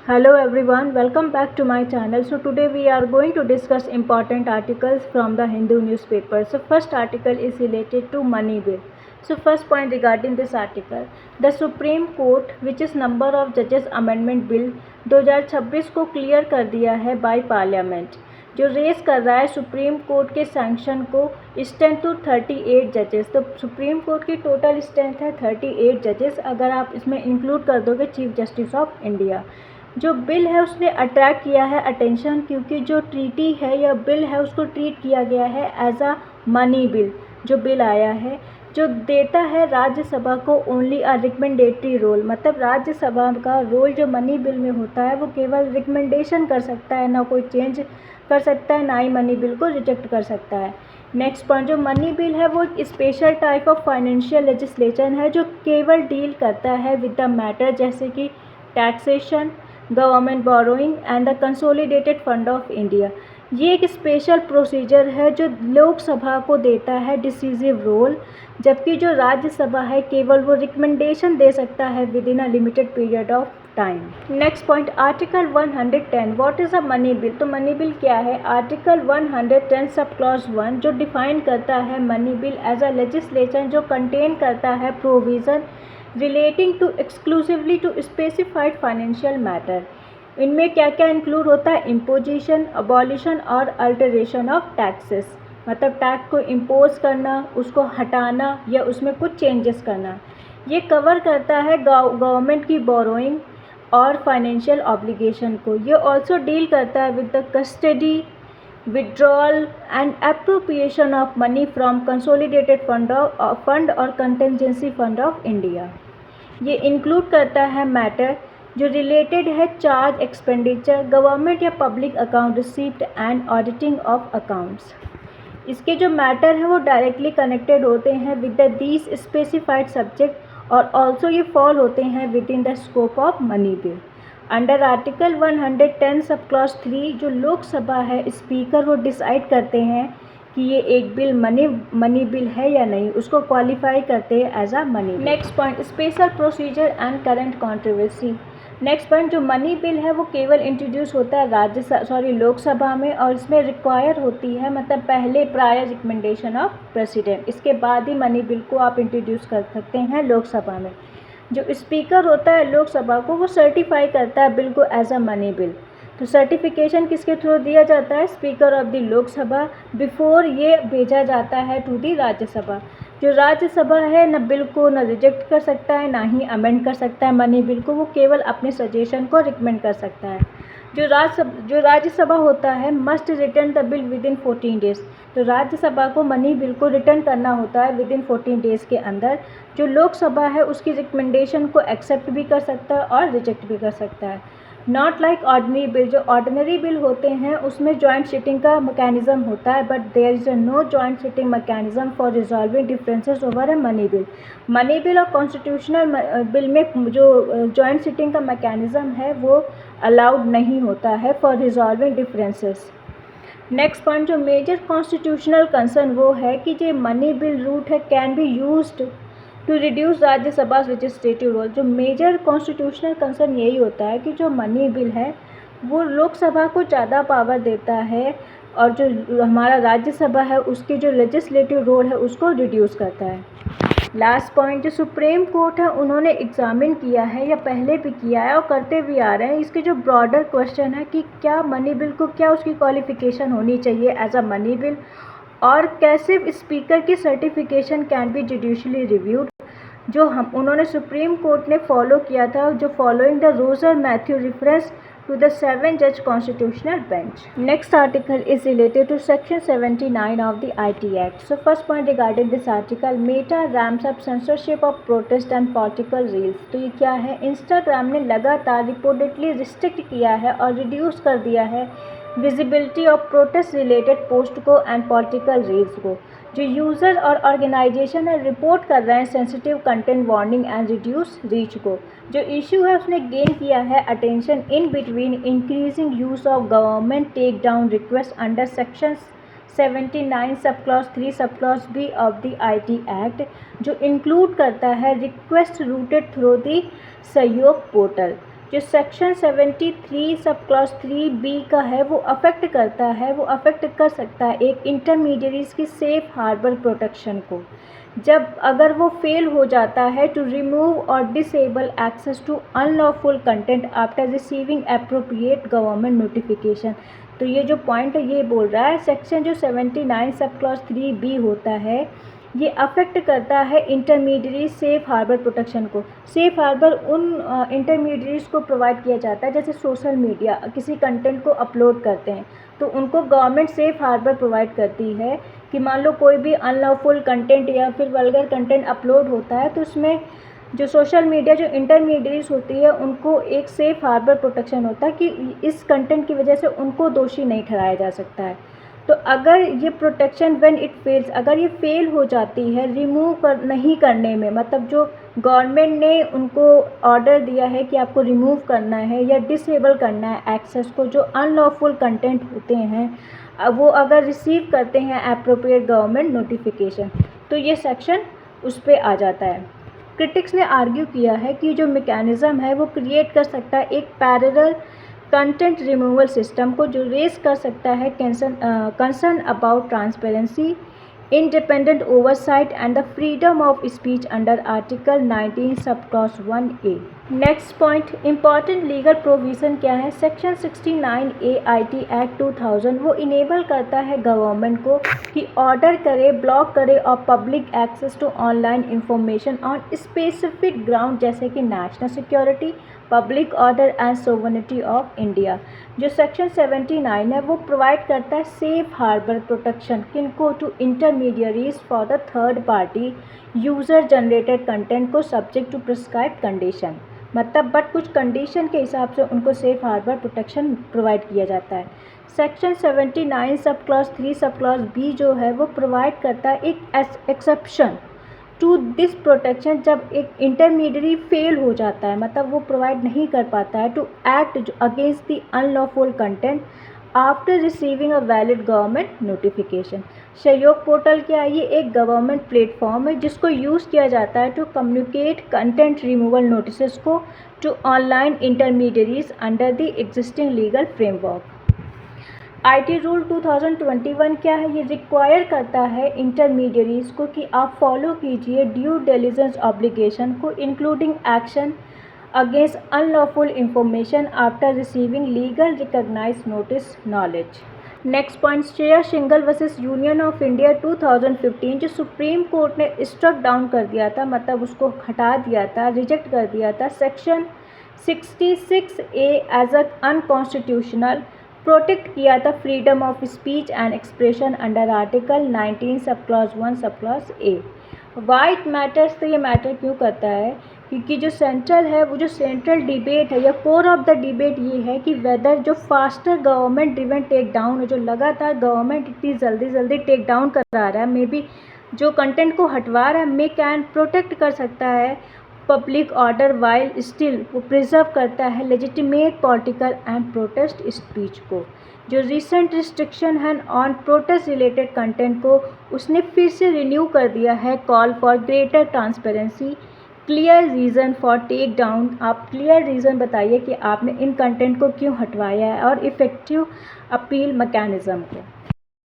Hello everyone, welcome back to my channel. So today we are going to discuss important articles from the Hindu newspaper. So first article is related to money bill. So first point regarding this article, the Supreme Court which is number of judges amendment bill 2026 को clear कर दिया है by parliament, जो race कर रहा है supreme court के sanction को स्ट्रेंथ टू 38 जजेस। तो सुप्रीम कोर्ट की टोटल स्ट्रेंथ है 38 जजेस, अगर आप इसमें इंक्लूड कर दोगे चीफ जस्टिस ऑफ इंडिया। जो बिल है उसने अट्रैक्ट किया है अटेंशन, क्योंकि जो ट्रीटी है या बिल है उसको ट्रीट किया गया है एज अ मनी बिल। जो बिल आया है जो देता है राज्यसभा को ओनली अ रिकमेंडेटरी रोल, मतलब राज्यसभा का रोल जो मनी बिल में होता है वो केवल रिकमेंडेशन कर सकता है, ना कोई चेंज कर सकता है, ना ही मनी बिल को रिजेक्ट कर सकता है। नेक्स्ट पॉइंट, जो मनी बिल है वो एक special type of financial legislation है जो केवल डील करता है विद द मैटर जैसे कि taxation, government borrowing and the consolidated fund of India. ये एक स्पेशल प्रोसीजर है जो लोकसभा को देता है डिसीजिव रोल, जबकि जो राज्यसभा है केवल वो रिकमेंडेशन दे सकता है with in a limited period of time. Next point, article 110, what is a money bill. तो मनी बिल क्या है? आर्टिकल 110 सब क्लॉज 1 जो डिफाइन करता है money bill as a legislation जो कंटेन करता है provision relating to exclusively to specified financial matter. इनमें क्या क्या इंक्लूड होता है? इम्पोजिशन, अबॉलिशन और अल्टरेशन ऑफ टैक्सेस, मतलब टैक्स को इम्पोज करना, उसको हटाना या उसमें कुछ चेंजेस करना। ये कवर करता है गवर्नमेंट की बोरोइंग और फाइनेंशियल ऑब्लिगेशन को। ये ऑल्सो डील करता है with the custody, withdrawal and appropriation of money from consolidated fund और contingency fund of India। ये इंक्लूड करता है मैटर जो रिलेटेड है चार्ज एक्सपेंडिचर, गवर्नमेंट या public account receipt and auditing of accounts. इसके जो मैटर हैं वो डायरेक्टली कनेक्टेड होते हैं with the these specified subject और ऑल्सो ये फॉल होते हैं with in the scope of money bill. Under article 110 सब क्लॉज 3 जो लोकसभा है स्पीकर वो डिसाइड करते हैं कि ये एक बिल मनी बिल है या नहीं, उसको क्वालिफाई करते हैं as a money. Next point, special procedure and current controversy. Next point, जो मनी बिल है वो केवल इंट्रोड्यूस होता है लोकसभा में और इसमें रिक्वायर होती है, मतलब पहले प्रायर रिकमेंडेशन ऑफ प्रेसिडेंट, इसके बाद ही मनी बिल को आप इंट्रोड्यूस कर सकते हैं लोकसभा में। जो स्पीकर होता है लोकसभा को वो सर्टिफाई करता है बिल को एज अ मनी बिल। तो सर्टिफिकेशन किसके थ्रू दिया जाता है? Speaker of the Lok Sabha before ये भेजा जाता है टू दी राज्यसभा। जो राज्यसभा है न बिल को न रिजेक्ट कर सकता है ना ही अमेंड कर सकता है मनी बिल को, वो केवल अपने सजेशन को रिकमेंड कर सकता है। जो राज्यसभा होता है must return the bill with in 14 days. तो राज्यसभा को मनी बिल को रिटर्न करना होता है विद इन 14 डेज़ के अंदर। जो लोकसभा है उसकी रिकमेंडेशन को एक्सेप्ट भी कर सकता है और रिजेक्ट भी कर सकता है। नॉट लाइक ऑर्डिनरी बिल, जो ऑर्डिनरी बिल होते हैं उसमें जॉइंट सिटिंग का मैकेनिज्म होता है, but there is no joint sitting mechanism for resolving differences over a money bill. Money bill और कॉन्स्टिट्यूशनल बिल में जो जॉइंट सिटिंग का मैकेनिज्म है वो अलाउड नहीं होता है for resolving differences. Next point, जो मेजर कॉन्स्टिट्यूशनल कंसर्न वो है कि जो मनी बिल रूट है can be used to reduce Rajya Sabha legislative role. जो मेजर कॉन्स्टिट्यूशनल कंसर्न यही होता है कि जो मनी बिल है वो लोकसभा को ज़्यादा पावर देता है और जो हमारा राज्यसभा है उसकी जो लेजिस्लेटिव रोल है उसको रिड्यूस करता है। लास्ट पॉइंट, जो सुप्रीम कोर्ट है उन्होंने एग्जामिन किया है या पहले भी किया है और करते भी आ रहे हैं, इसके जो ब्रॉडर क्वेश्चन है कि क्या मनी बिल को क्या उसकी क्वालिफिकेशन होनी चाहिए एज अ मनी बिल, और कैसे स्पीकर की certification can be judicially reviewed, जो उन्होंने सुप्रीम कोर्ट ने फॉलो किया था, जो following the Roger Matthew reference to the 7-judge constitutional bench. Next article is related to section 79 of the IT Act. So first point regarding this article, Meta ramps up censorship of protest and political reels. तो ये क्या है? Instagram ने लगातार reportedly restrict किया है और reduce कर दिया है visibility of protest related post को एंड पॉलिटिकल रील्स को। जो यूज़र और ऑर्गेनाइजेशन है रिपोर्ट कर रहे हैं sensitive content warning and reduce reach को। जो इशू है उसने गेन किया है attention in between increasing use of government take down request under section 79 sub clause 3 sub clause B of the IT act, जो इंक्लूड करता है request routed through the Sahyog portal. जो सेक्शन 73 सब क्लॉज 3B का है वो affect करता है, वो अफेक्ट कर सकता है एक इंटरमीडियरीज की सेफ हार्बर प्रोटेक्शन को, जब अगर वो फेल हो जाता है टू रिमूव और disable access to unlawful content after receiving appropriate government notification. तो ये जो पॉइंट है ये बोल रहा है सेक्शन जो 79 सब क्लॉज 3B होता है ये अफेक्ट करता है इंटरमीडियरी सेफ हार्बर प्रोटेक्शन को। सेफ हार्बर उन इंटरमीडियरीज को प्रोवाइड किया जाता है जैसे सोशल मीडिया किसी कंटेंट को अपलोड करते हैं तो उनको गवर्नमेंट सेफ हार्बर प्रोवाइड करती है कि मान लो कोई भी अनलॉफुल कंटेंट या फिर वल्गर कंटेंट अपलोड होता है तो उसमें जो सोशल मीडिया जो इंटरमीडियरीज होती है उनको एक सेफ हार्बर प्रोटेक्शन होता है कि इस कंटेंट की वजह से उनको दोषी नहीं ठहराया जा सकता है। तो अगर ये प्रोटेक्शन व्हेन इट फेल्स, अगर ये फेल हो जाती है नहीं करने में, मतलब जो गवर्नमेंट ने उनको ऑर्डर दिया है कि आपको रिमूव करना है या डिसेबल करना है एक्सेस को, जो अनलॉफुल कंटेंट होते हैं वो अगर रिसीव करते हैं एप्रोप्रिएट गवर्नमेंट नोटिफिकेशन तो ये सेक्शन उस पर आ जाता है। क्रिटिक्स ने आर्ग्यू किया है कि जो मैकेनिज़्म है वो क्रिएट कर सकता है एक पैरेलल कंटेंट रिमूवल सिस्टम को जो रेस कर सकता है concern about transparency, independent oversight and the freedom of speech under article 19 sub clause 1A। Next point, important legal provision क्या है। सेक्शन 69A IT एक्ट 2000 वो इनेबल करता है गवर्नमेंट को कि ऑर्डर करे, ब्लॉक करे और public access to online information on specific ground जैसे कि national security, public order and sovereignty of India. जो सेक्शन 79 है वो प्रोवाइड करता है सेफ हार्बर प्रोटेक्शन किनको, to intermediaries for the third party user generated content को सब्जेक्ट टू प्रिस्क्राइब कंडीशन, मतलब बट कुछ कंडीशन के हिसाब से उनको सेफ हार्बर प्रोटेक्शन प्रोवाइड किया जाता है। Section 79 sub clause 3 sub clause B जो है वो प्रोवाइड करता है एक एक्सेप्शन टू दिस प्रोटेक्शन जब एक इंटरमीडियरी फेल हो जाता है, मतलब वो प्रोवाइड नहीं कर पाता है to act against the unlawful content after receiving a valid government notification. Sahyog portal क्या है, ये एक गवर्नमेंट प्लेटफॉर्म है जिसको यूज़ किया जाता है to communicate content removal notice को to online intermediaries under the existing legal framework. IT rule 2021 क्या है, ये रिक्वायर करता है इंटरमीडियरीज को कि आप फॉलो कीजिए ड्यू डिलिजेंस ऑब्लिगेशन को including action against unlawful information after receiving legal recognise notice knowledge. Next point, Shreya Singhal versus union of India 2015 जो सुप्रीम कोर्ट ने स्ट्रक डाउन कर दिया था, मतलब उसको हटा दिया था, रिजेक्ट कर दिया था section 66A as a unconstitutional, protect किया था freedom of speech and expression under article 19 sub clause 1 sub clause A। White matters, तो ये मैटर क्यों करता है क्योंकि जो सेंट्रल है वो जो सेंट्रल डिबेट है या कोर ऑफ द डिबेट ये है कि वेदर जो faster government driven take down है, जो लगातार गवर्नमेंट इतनी जल्दी टेक डाउन करा रहा है, मे बी जो कंटेंट को हटवा रहा है, मे कैन प्रोटेक्ट कर सकता है पब्लिक ऑर्डर वाइल स्टिल वो प्रिजर्व करता है legitimate political and protest speech को। जो रिसेंट रिस्ट्रिक्शन है ऑन प्रोटेस्ट रिलेटेड कंटेंट को उसने फिर से रिन्यू कर दिया है, call for greater transparency, clear reason for take down. आप क्लियर रीज़न बताइए कि आपने इन कंटेंट को क्यों हटवाया है और इफ़ेक्टिव अपील मैकेनिज़्म को।